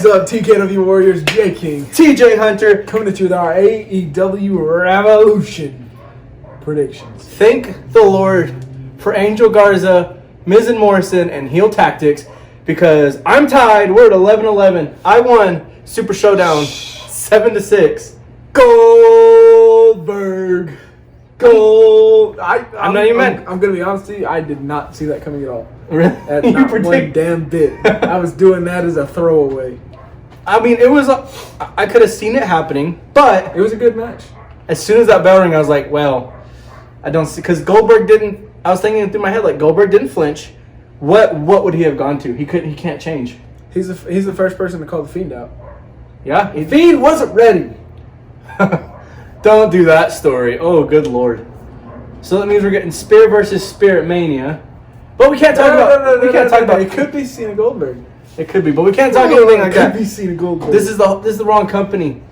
is up, TKW Warriors? J King, TJ Hunter, coming at you with our AEW Revolution Predictions. Thank the Lord for Angel Garza, Miz and Morrison, and heel tactics, because I'm tied. We're at 11-11. I won Super Showdown 7-6. Goldberg. I'm not even mad. I'm gonna be honest with you. I did not see that coming at all. Really? At not one damn bit. I was doing that as a throwaway. I mean, I could have seen it happening, but It was a good match. as soon as that bell rang, I was like, well, I don't see, because Goldberg didn't. I was thinking through my head, like, Goldberg didn't flinch. What would he have gone to? He can't change. He's the first person to call the Fiend out. Yeah, The Fiend wasn't ready. Don't do that story. Oh, good Lord. So that means we're getting Spear versus Spirit Mania. But we can't talk about... It could be Cena Goldberg. It could be, but we can't talk anything like that. It could be Cena Goldberg. This is the wrong company.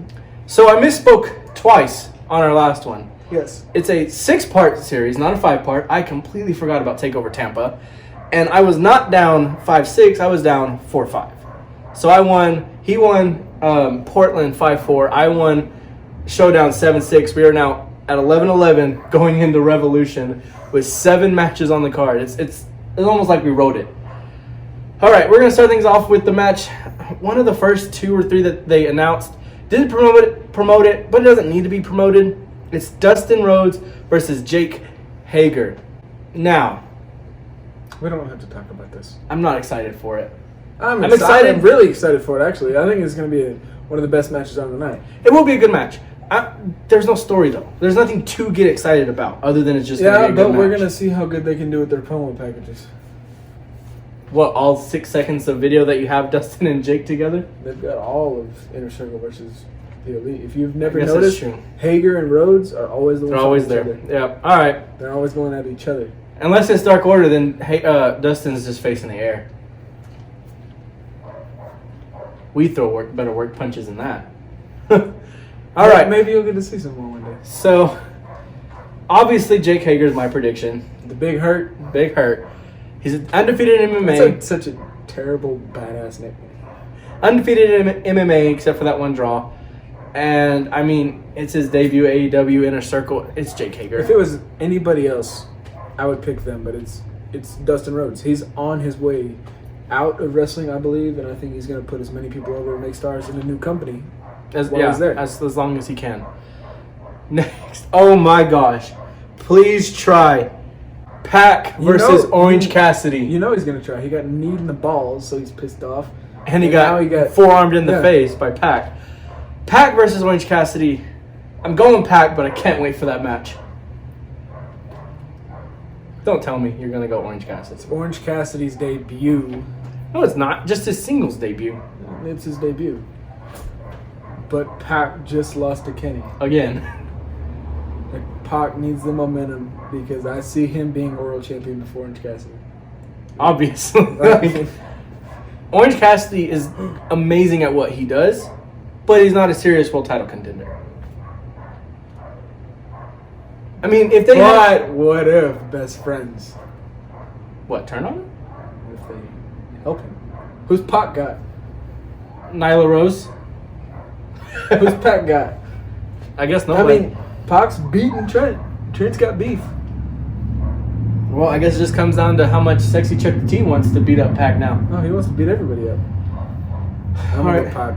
So I misspoke twice on our last one. Yes. It's a 6-part series, not a 5-part. I completely forgot about TakeOver Tampa. And I was not down 5-6. I was down 4-5. So I won. He won Portland 5-4. I won Showdown 7-6. We are now at 11-11 going into Revolution with 7 matches on the card. It's almost like we wrote it. All right, we're going to start things off with the match. One of the first 2 or 3 that they announced. Didn't promote it, but it doesn't need to be promoted. It's Dustin Rhodes versus Jake Hager. Now, we don't have to talk about this. I'm not excited for it. I'm excited. I'm really excited for it, actually. I think it's going to be one of the best matches on the night. It will be a good match. There's no story, though. There's nothing to get excited about other than it's just going to be a good match. Yeah, but we're going to see how good they can do with their promo packages. What, all 6 seconds of video that you have Dustin and Jake together? They've got all of Inner Circle versus the Elite. If you've never noticed, Hager and Rhodes are always the ones. They're always there. Yeah. All right. They're always going at each other. Unless it's Dark Order, then Dustin's just facing the air. We throw better work punches than that. All right. Maybe you'll get to see some more one day. So, obviously, Jake Hager's my prediction. The Big Hurt. Big Hurt. He's undefeated in MMA. That's like such a terrible, badass nickname. Undefeated in MMA, except for that one draw. And, I mean, it's his debut AEW Inner Circle. It's Jake Hager. If it was anybody else, I would pick them, but it's Dustin Rhodes. He's on his way out of wrestling, I believe, and I think he's going to put as many people over and make stars in a new company as long as he can. Next. Oh, my gosh. Please try Pac versus Orange Cassidy. You know he's going to try. He got kneed in the balls, so he's pissed off. And he got forearmed in the face by Pac. Pac versus Orange Cassidy. I'm going Pac, but I can't wait for that match. Don't tell me you're going to go Orange Cassidy. It's Orange Cassidy's debut. No, it's not. Just his singles debut. It's his debut. But Pac just lost to Kenny. Again. Like, Pac needs the momentum because I see him being world champion before Orange Cassidy. Obviously. Orange Cassidy is amazing at what he does, but he's not a serious world title contender. I mean, if they what if best friends? What, turn on him? If they help him. Who's Pac got? Nyla Rose. Who's Pac got? I guess nobody. I mean, Pac's beating Trent. Trent's got beef. Well, I guess it just comes down to how much Sexy Chuck the T wants to beat up Pac now. No, he wants to beat everybody up. All right. Pac.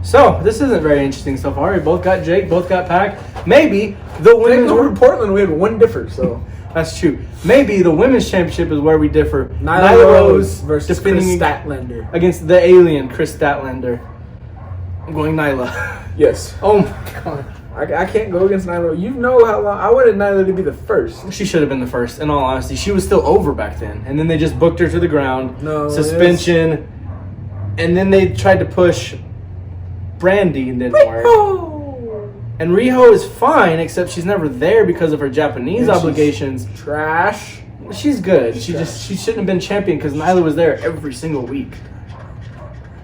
So, this isn't very interesting so far. We both got Jake, both got Pac. Maybe the women's... Over in Portland, we had one differ, so... That's true. Maybe the women's championship is where we differ. Nyla Rose versus Chris Statlander. Against the alien, Chris Statlander. I'm going Nyla. Yes. Oh, my God. I can't go against Nyla. You know how long... I wanted Nyla to be the first. She should have been the first, in all honesty. She was still over back then. And then they just booked her to the ground. No. Suspension. And then they tried to push Brandi and didn't work. And Riho is fine, except she's never there because of her Japanese obligations. Trash. She's good. She shouldn't have been champion because Nyla was there every single week.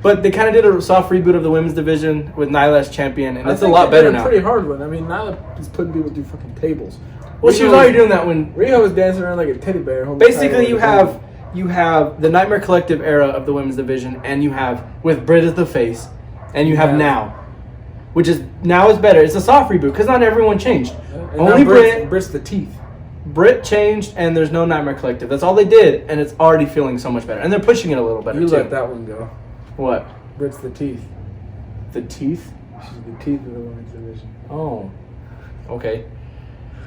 But they kind of did a soft reboot of the women's division with Nyla as champion, and it's a lot better now. Pretty hard one. I mean, Nyla is putting people through fucking tables. Well, she was already doing that when Riho was dancing around like a teddy bear. Basically, you have you have the Nightmare Collective era of the women's division, and you have with Britt as the face, and you have now, which is now is better. It's a soft reboot because not everyone changed. Only Britt's the teeth. Britt changed, and there's no Nightmare Collective. That's all they did, and it's already feeling so much better. And they're pushing it a little better, You too. let that one go. What? Britt's the teeth. The teeth? She's the teeth of the women's division. Oh. Okay.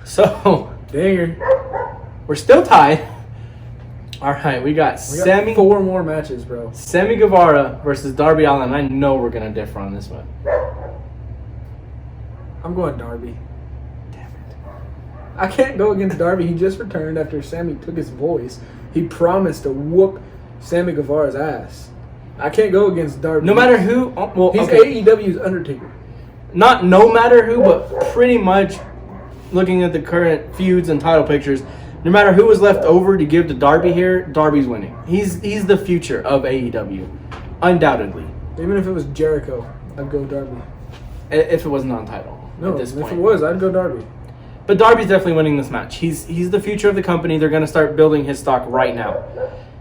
So, Dinger. we're still tied. All right, we got Sammy. 4 more matches, bro. Sammy Guevara versus Darby Allin. I know we're going to differ on this one. I'm going Darby. Damn it. I can't go against Darby. He just returned after Sammy took his voice. He promised to whoop Sammy Guevara's ass. I can't go against Darby. No matter who. Well, He's okay. AEW's Undertaker. Not no matter who, but pretty much looking at the current feuds and title pictures, no matter who was left over to give to Darby here, Darby's winning. He's the future of AEW, undoubtedly. Even if it was Jericho, I'd go Darby. If it wasn't on title No, at this if point. it was, I'd go Darby. But Darby's definitely winning this match. He's the future of the company. They're going to start building his stock right now.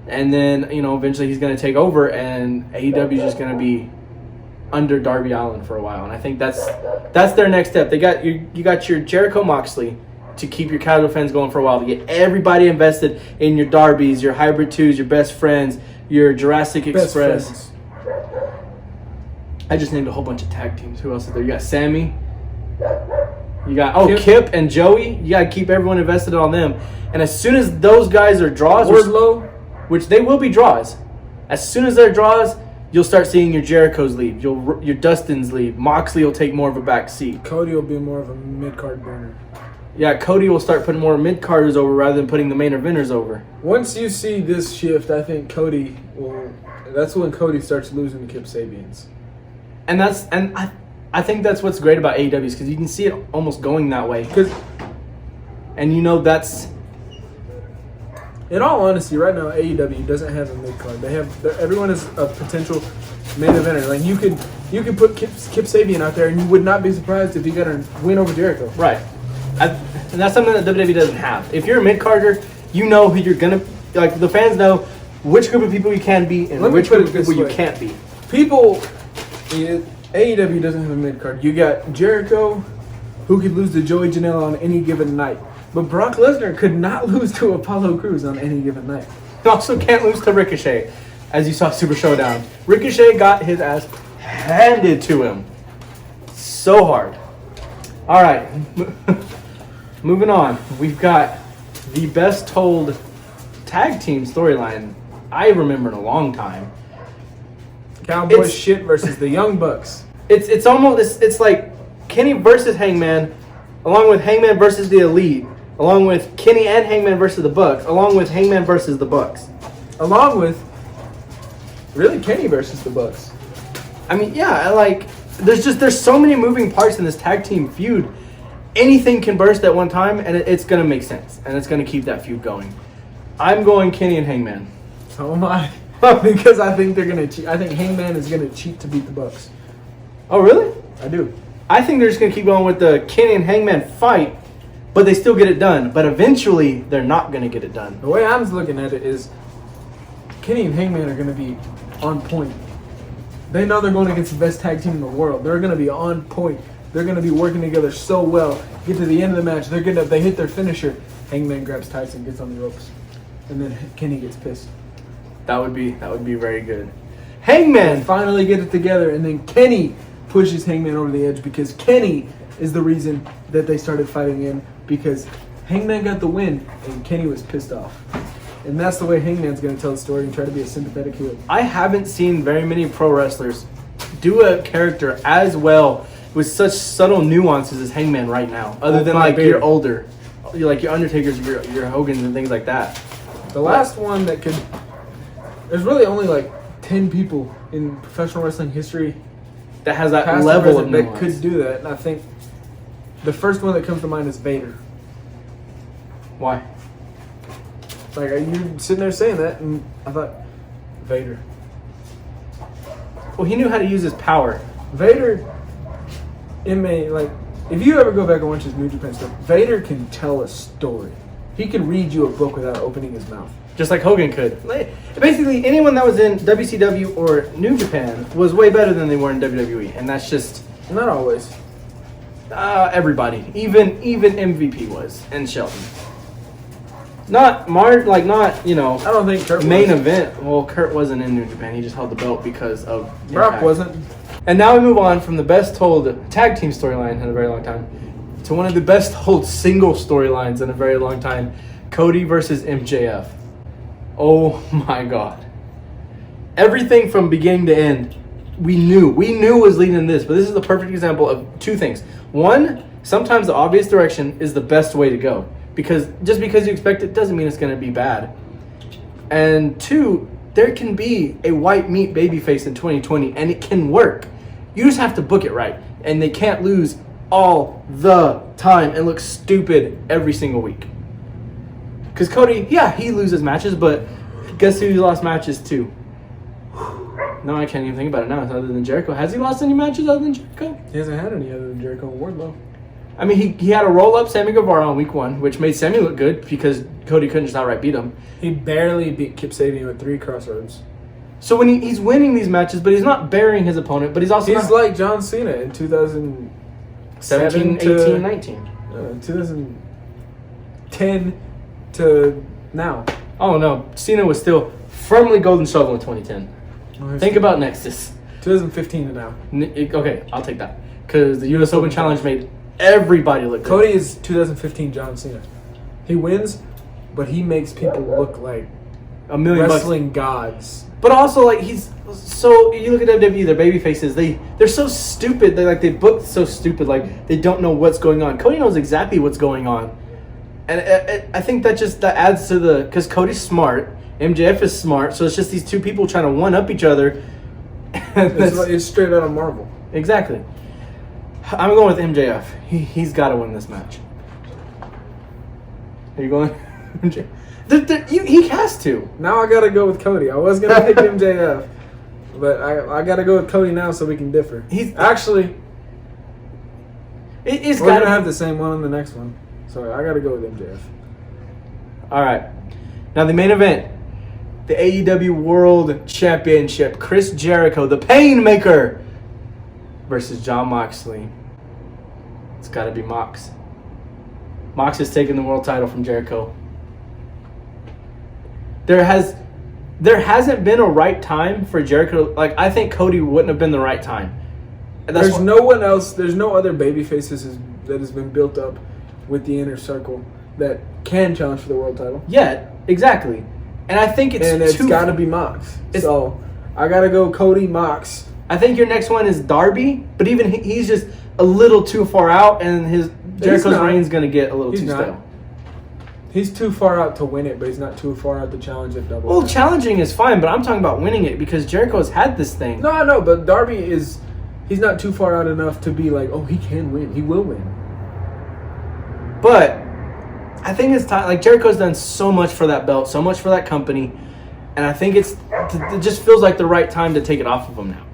And then, eventually he's going to take over, and AEW is just going to be under Darby Allin for a while. And I think that's their next step. They got you got your Jericho Moxley to keep your casual fans going for a while, to get everybody invested in your Darbys, your Hybrid 2s, your Best Friends, your Jurassic Best Express. friends. I just named a whole bunch of tag teams. Who else is there? You got Sammy. You got Kip and Joey. You got to keep everyone invested on them. And as soon as those guys are draws, Wardlow. which they will be draws, as soon as they're draws, you'll start seeing your Jerichos leave. Your Dustins leave. Moxley will take more of a back seat. Cody will be more of a mid-card burner. Yeah, Cody will start putting more mid-carders over rather than putting the main eventers over. Once you see this shift, I think Cody will... That's when Cody starts losing to Kip Sabians. And I think that's what's great about AEW is because you can see it almost going that way. And that's... In all honesty, right now AEW doesn't have a mid card. Everyone is a potential main eventer. Like you could put Kip Sabian out there, and you would not be surprised if he got a win over Jericho. Right. And that's something that WWE doesn't have. If you're a mid-carder, you know who you're going to... Like, the fans know which group of people you can be and which group of people you can't be. AEW doesn't have a mid card. You got Jericho, who could lose to Joey Janela on any given night. But Brock Lesnar could not lose to Apollo Crews on any given night. You also can't lose to Ricochet, as you saw Super Showdown. Ricochet got his ass handed to him so hard. All right, moving on. We've got the best told tag team storyline I remember in a long time. Cowboy shit versus the Young Bucks. It's almost it's like Kenny versus Hangman, along with Hangman versus the Elite, along with Kenny and Hangman versus the Bucks, along with Hangman versus the Bucks, along with really Kenny versus the Bucks. I mean, yeah, there's so many moving parts in this tag team feud. Anything can burst at one time, and it's gonna make sense, and it's gonna keep that feud going. I'm going Kenny and Hangman. Oh my. Because I think they're gonna cheat. I think Hangman is gonna cheat to beat the Bucks. Oh, really? I do. I think they're just gonna keep going with the Kenny and Hangman fight, but they still get it done. But eventually, they're not gonna get it done. The way I'm looking at it is, Kenny and Hangman are gonna be on point. They know they're going against the best tag team in the world. They're gonna be on point. They're gonna be working together so well. Get to the end of the match, they hit their finisher. Hangman grabs Tyson, gets on the ropes, and then Kenny gets pissed. That would be very good. Hangman finally get it together, and then Kenny pushes Hangman over the edge because Kenny is the reason that they started fighting in, because Hangman got the win and Kenny was pissed off. And that's the way Hangman's going to tell the story and try to be a sympathetic heel. I haven't seen very many pro wrestlers do a character as well with such subtle nuances as Hangman right now, other than your older, like your Undertakers, your Hogans and things like that. The last one that could... There's really only 10 people in professional wrestling history that has that level of nuance that could do that. And I think the first one that comes to mind is Vader. Why? You're sitting there saying that, and I thought, Vader. Well, he knew how to use his power. Vader, if you ever go back and watch his New Japan stuff, Vader can tell a story. He could read you a book without opening his mouth. Just like Hogan could. Basically, anyone that was in WCW or New Japan was way better than they were in WWE, and that's just Not always. everybody. Even MVP was, and Shelton. Not you know. I don't think Kurt main was. event. Well, Kurt wasn't in New Japan. He just held the belt because of Brock Impact. wasn't. And now we move on from the best told tag team storyline in a very long time to one of the best told single storylines in a very long time. Cody versus MJF. Oh my God. Everything from beginning to end, we knew was leading in this, but this is the perfect example of two things. One, sometimes the obvious direction is the best way to go. Because just because you expect it doesn't mean it's going to be bad. And two, there can be a white meat babyface in 2020 and it can work. You just have to book it right. And they can't lose all the time and look stupid every single week. Because Cody, yeah, he loses matches, but guess who he lost matches to? No, I can't even think about it now. Other than Jericho. Has he lost any matches other than Jericho? He hasn't had any other than Jericho and Wardlow. I mean, he had a roll-up Sammy Guevara on week 1, which made Sammy look good because Cody couldn't just outright beat him. He barely beat Kip Sabian with 3 crossroads. So when he's winning these matches, but he's not burying his opponent, but he's also He's like John Cena in 2017, 18, 19. 2010 to now. Oh, no. Cena was still firmly golden shovel in 2010. Think about Nexus. 2015 to now. Okay, I'll take that. Because the U.S. Open Challenge made everybody look good. Cody is 2015 John Cena. He wins, but he makes people look like $1 million wrestling gods. But also, like, he's so, you look at WWE, their baby faces, they're so stupid. They book so stupid, like they don't know what's going on. Cody knows exactly what's going on, and I think that adds to because Cody's smart, MJF is smart, so it's just these two people trying to one up each other. It's straight out of Marvel. Exactly. I'm going with MJF. He's got to win this match. Are you going? He has to. Now I gotta go with Cody. I was gonna pick MJF, but I gotta go with Cody now so we can differ. He's actually. It's we're gonna have the same one in the next one, so I gotta go with MJF. All right. Now the main event, the AEW World Championship. Chris Jericho, the Painmaker, versus Jon Moxley. It's got to be Mox. Mox has taken the world title from Jericho. There hasn't been a right time for Jericho. Like, I think Cody wouldn't have been the right time. There's no one else. There's no other baby faces that has been built up with the inner circle that can challenge for the world title. Yeah, exactly. And I think it's got to be Mox. So I got to go Cody, Mox. I think your next one is Darby, but even he's just a little too far out, and Jericho's reign's going to get a little too stale. He's too far out to win it, but he's not too far out to challenge it double. Well, challenging is fine, but I'm talking about winning it because Jericho's had this thing. No, I know, but Darby he's not too far out enough to be like, oh, he can win. He will win. But I think it's time. Like, Jericho's done so much for that belt, so much for that company, and I think it just feels like the right time to take it off of him now.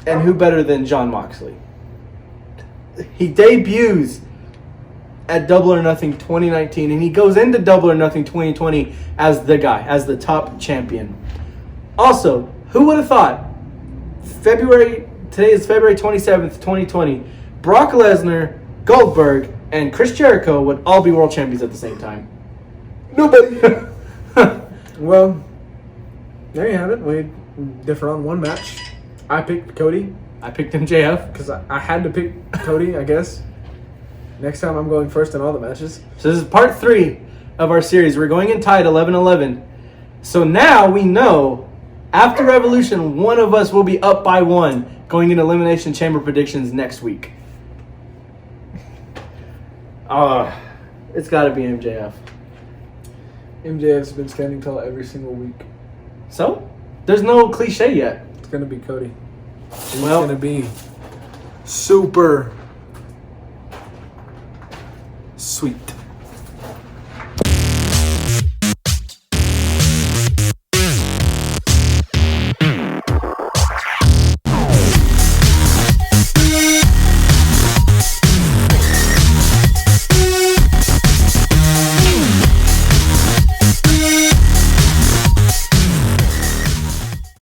And who better than Jon Moxley? He debuts at Double or Nothing 2019, and he goes into Double or Nothing 2020 as the guy, as the top champion. Also, who would have thought today is February 27th, 2020, Brock Lesnar, Goldberg, and Chris Jericho would all be world champions at the same time? Nobody. Well, there you have it. We differ on one match. I picked Cody. I picked MJF. Because I had to pick Cody, I guess. Next time I'm going first in all the matches. So this is part 3 of our series. We're going in tied 11-11. So now we know after Revolution, one of us will be up by 1 going in Elimination Chamber predictions next week. It's got to be MJF. MJF's been standing tall every single week. So? There's no cliche yet. It's going to be Cody. It's Well, going to be super sweet.